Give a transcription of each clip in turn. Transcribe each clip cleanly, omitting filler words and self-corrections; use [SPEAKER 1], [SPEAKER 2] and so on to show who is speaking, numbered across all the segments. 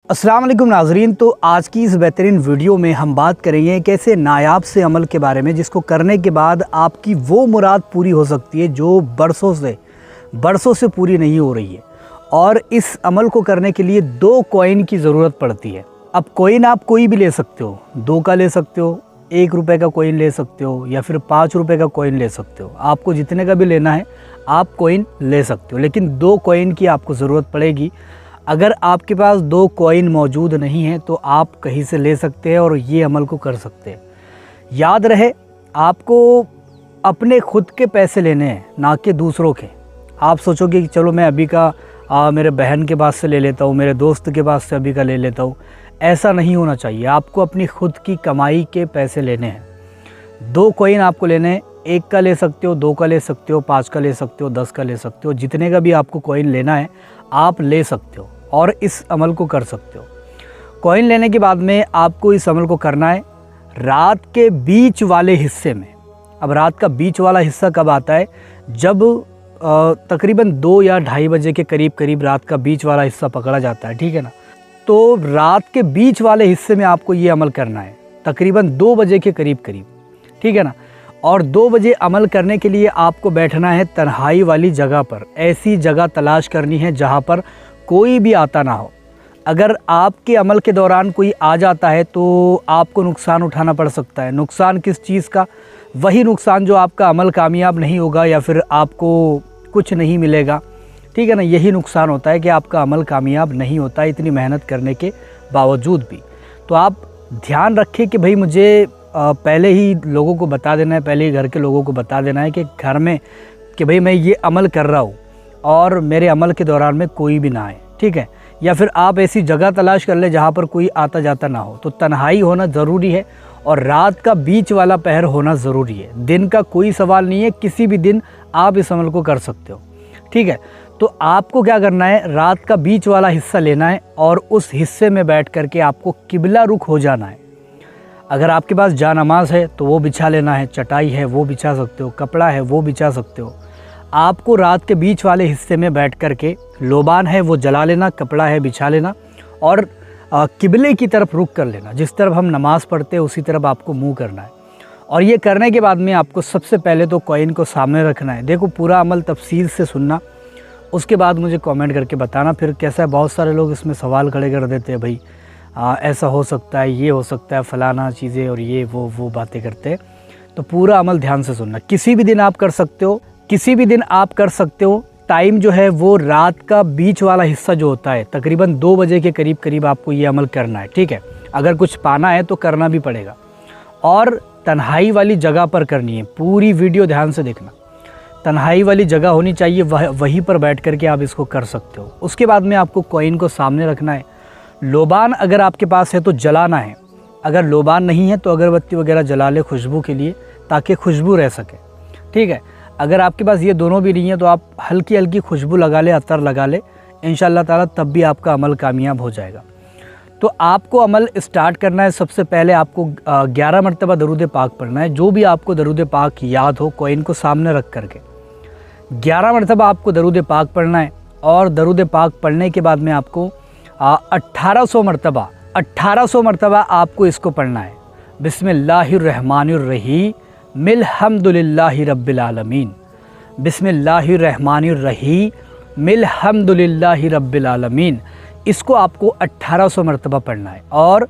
[SPEAKER 1] अस्सलाम वालेकुम नाज़रीन। तो आज की इस बेहतरीन वीडियो में हम बात करेंगे एक ऐसे नायाब से अमल के बारे में जिसको करने के बाद आपकी वो मुराद पूरी हो सकती है जो बरसों से पूरी नहीं हो रही है। और इस अमल को करने के लिए 2 कॉइन की ज़रूरत पड़ती है। अब कॉइन आप कोई भी ले सकते हो, 2 का ले सकते हो, 1 रुपये का कॉइन ले सकते हो या फिर 5 रुपये का कॉइन ले सकते हो। आपको जितने का भी लेना है आप कॉइन ले सकते हो, लेकिन 2 कॉइन की आपको ज़रूरत पड़ेगी। अगर आपके पास 2 कॉइन मौजूद नहीं है तो आप कहीं से ले सकते हैं और ये अमल को कर सकते हैं। याद रहे, आपको अपने खुद के पैसे लेने हैं, ना कि दूसरों के। आप सोचोगे कि चलो मैं अभी का मेरे बहन के पास से ले लेता हूँ, मेरे दोस्त के पास से अभी का ले लेता हूँ। ऐसा नहीं होना चाहिए। आपको अपनी खुद की कमाई के पैसे लेने हैं। 2 कॉइन आपको लेने हैं, 1 का ले सकते हो, 2 का ले सकते हो, 5 का ले सकते हो, 10 का ले सकते हो। जितने का भी आपको कॉइन लेना है आप ले सकते हो और इस अमल को कर सकते हो। कॉइन लेने के बाद में आपको इस अमल को करना है रात के बीच वाले हिस्से में। अब रात का बीच वाला हिस्सा कब आता है? जब तकरीबन 2 या 2:30 बजे के करीब रात का बीच वाला हिस्सा पकड़ा जाता है, ठीक है ना। तो रात के बीच वाले हिस्से में आपको ये अमल करना है तकरीबन 2 बजे के करीब, ठीक है ना। और 2 बजे अमल करने के लिए आपको बैठना है तन्हाई वाली जगह पर। ऐसी जगह तलाश करनी है जहाँ पर कोई भी आता ना हो। अगर आपके अमल के दौरान कोई आ जाता है तो आपको नुकसान उठाना पड़ सकता है। नुकसान किस चीज़ का? वही नुकसान जो आपका अमल कामयाब नहीं होगा या फिर आपको कुछ नहीं मिलेगा, ठीक है ना। यही नुकसान होता है कि आपका अमल कामयाब नहीं होता इतनी मेहनत करने के बावजूद भी। तो आप ध्यान रखें कि भाई मुझे पहले ही लोगों को बता देना है, पहले ही घर के लोगों को बता देना है कि घर में कि भाई मैं ये अमल कर रहा हूँ और मेरे अमल के दौरान में कोई भी ना आए, ठीक है। या फिर आप ऐसी जगह तलाश कर ले जहाँ पर कोई आता जाता ना हो। तो तन्हाई होना ज़रूरी है और रात का बीच वाला पहर होना ज़रूरी है। दिन का कोई सवाल नहीं है, किसी भी दिन आप इस अमल को कर सकते हो, ठीक है। तो आपको क्या करना है, रात का बीच वाला हिस्सा लेना है और उस हिस्से में बैठ करके आपको किबला रुख हो जाना है। अगर आपके पास जानमाज़ है तो वो बिछा लेना है, चटाई है वो बिछा सकते हो, कपड़ा है वो बिछा सकते हो। आपको रात के बीच वाले हिस्से में बैठ करके लोबान है वो जला लेना, कपड़ा है बिछा लेना और किबले की तरफ रुख कर लेना। जिस तरफ हम नमाज़ पढ़ते हैं उसी तरफ आपको मुंह करना है। और ये करने के बाद में आपको सबसे पहले तो कॉइन को सामने रखना है। देखो, पूरा अमल तफसील से सुनना, उसके बाद मुझे कमेंट करके बताना फिर कैसा है। बहुत सारे लोग इसमें सवाल खड़े कर देते हैं, भाई ऐसा हो सकता है, ये हो सकता है, फ़लाना चीज़ें और ये वो बातें करते हैं। तो पूरा अमल ध्यान से सुनना। किसी भी दिन आप कर सकते हो, किसी भी दिन आप कर सकते हो। टाइम जो है वो रात का बीच वाला हिस्सा जो होता है तकरीबन 2 बजे के करीब आपको ये अमल करना है, ठीक है। अगर कुछ पाना है तो करना भी पड़ेगा और तन्हाई वाली जगह पर करनी है। पूरी वीडियो ध्यान से देखना। तन्हाई वाली जगह होनी चाहिए, वहीं पर बैठ करके आप इसको कर सकते हो। उसके बाद में आपको कॉइन को सामने रखना है। लोबान अगर आपके पास है तो जलाना है, अगर लोबान नहीं है तो अगरबत्ती वगैरह जला ले खुशबू के लिए, ताकि खुशबू रह सके, ठीक है। अगर आपके पास ये दोनों भी नहीं है तो आप हल्की हल्की खुशबू लगा ले, अतर लगा ले, इंशाअल्लाह ताला तब भी आपका अमल कामयाब हो जाएगा। तो आपको अमल स्टार्ट करना है। सबसे पहले आपको 11 मरतबा दरूद पाक पढ़ना है। जो भी आपको दरूद पाक याद हो, कॉइन को सामने रख करके 11 मरतबा आपको दरूद पाक पढ़ना है। और दरूद पाक पढ़ने के बाद में आपको 1800 मरतबा आपको इसको पढ़ना है। बिस्मिल्लाहिर्रहमानिर्रहीम मिल्हम्दुलिल्लाहि रब्बिल आलमीन। बिस्मिल्लाहिर्रहमानिर्रहीम मिल्हम्दुलिल्लाहि रब्बिल आलमीन। इसको आपको 1800 मरतबा पढ़ना है। और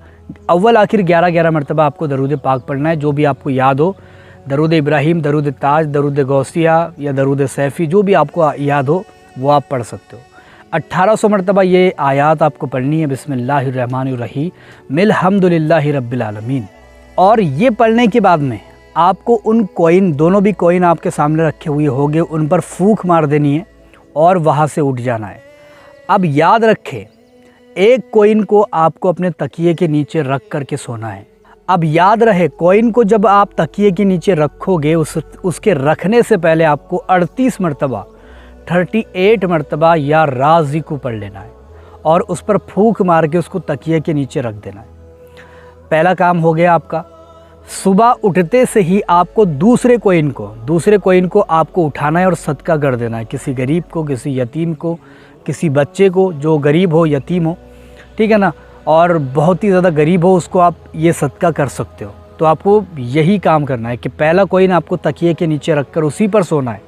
[SPEAKER 1] अव्वल आखिर 11 मरतबा आपको दरूद पाक पढ़ना है, जो भी आपको याद हो। दरूद इब्राहिम, दरूद ताज, दरूद गौसिया या दरूद सैफ़ी, जो भी आपको याद हो वो आप पढ़ सकते हो। 1800 मरतबा ये आयात आपको पढ़नी है, बिस्मिल्लाहिर्रहमानिर्रहीम मिल्हम्दुलिल्लाहि रब्बिल आलमीन। और ये पढ़ने के बाद में आपको उन कॉइन, दोनों भी कॉइन आपके सामने रखे हुए होंगे, उन पर फूंक मार देनी है और वहाँ से उठ जाना है। अब याद रखें, 1 कॉइन को आपको अपने तकिए के नीचे रख करके सोना है। अब याद रहे, कॉइन को जब आप तकिए के नीचे रखोगे उसके रखने से पहले आपको 38 मरतबा या राज़ी को पढ़ लेना है और उस पर फूंक मार के उसको तकिए के नीचे रख देना है। पहला काम हो गया आपका। सुबह उठते से ही आपको दूसरे कॉइन को आपको उठाना है और सदका कर देना है। किसी गरीब को, किसी यतीम को, किसी बच्चे को जो गरीब हो, यतीम हो, ठीक है ना। और बहुत ही ज़्यादा गरीब हो उसको आप ये सदका कर सकते हो। तो आपको यही काम करना है कि पहला कॉइन आपको तकिए के नीचे रखकर उसी पर सोना है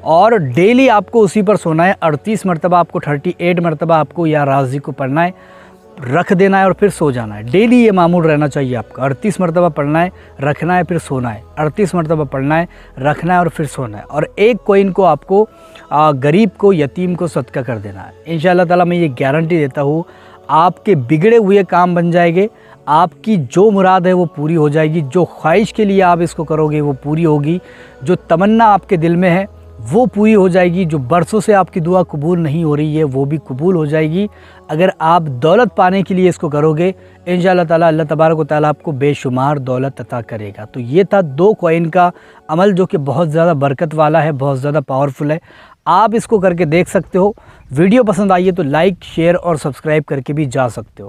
[SPEAKER 1] और डेली आपको उसी पर सोना है। 38 मरतबा आपको 38 मरतबा आपको या राज़ी को पढ़ना है, रख देना है और फिर सो जाना है। डेली ये मामूल रहना चाहिए आपका। 38 मरतबा पढ़ना है, रखना है, फिर सोना है। 38 मरतबा पढ़ना है, रखना है और फिर सोना है। और एक कॉइन को आपको गरीब को, यतीम को सदका कर देना है। इंशाअल्लाह ताला मैं ये गारंटी देता हूँ आपके बिगड़े हुए काम बन जाएंगे, आपकी जो मुराद है वो पूरी हो जाएगी, जो ख्वाहिश के लिए आप इसको करोगे वो पूरी होगी, जो तमन्ना आपके दिल में है वो पूरी हो जाएगी, जो बरसों से आपकी दुआ कबूल नहीं हो रही है वो भी कबूल हो जाएगी। अगर आप दौलत पाने के लिए इसको करोगे इंशाअल्लाह ताला अल्लाह तबारक व तआला आपको बेशुमार दौलत अता करेगा। तो ये था 2 कॉइन का अमल जो कि बहुत ज़्यादा बरकत वाला है, बहुत ज़्यादा पावरफुल है। आप इसको करके देख सकते हो। वीडियो पसंद आई है तो लाइक, शेयर और सब्सक्राइब करके भी जा सकते हो।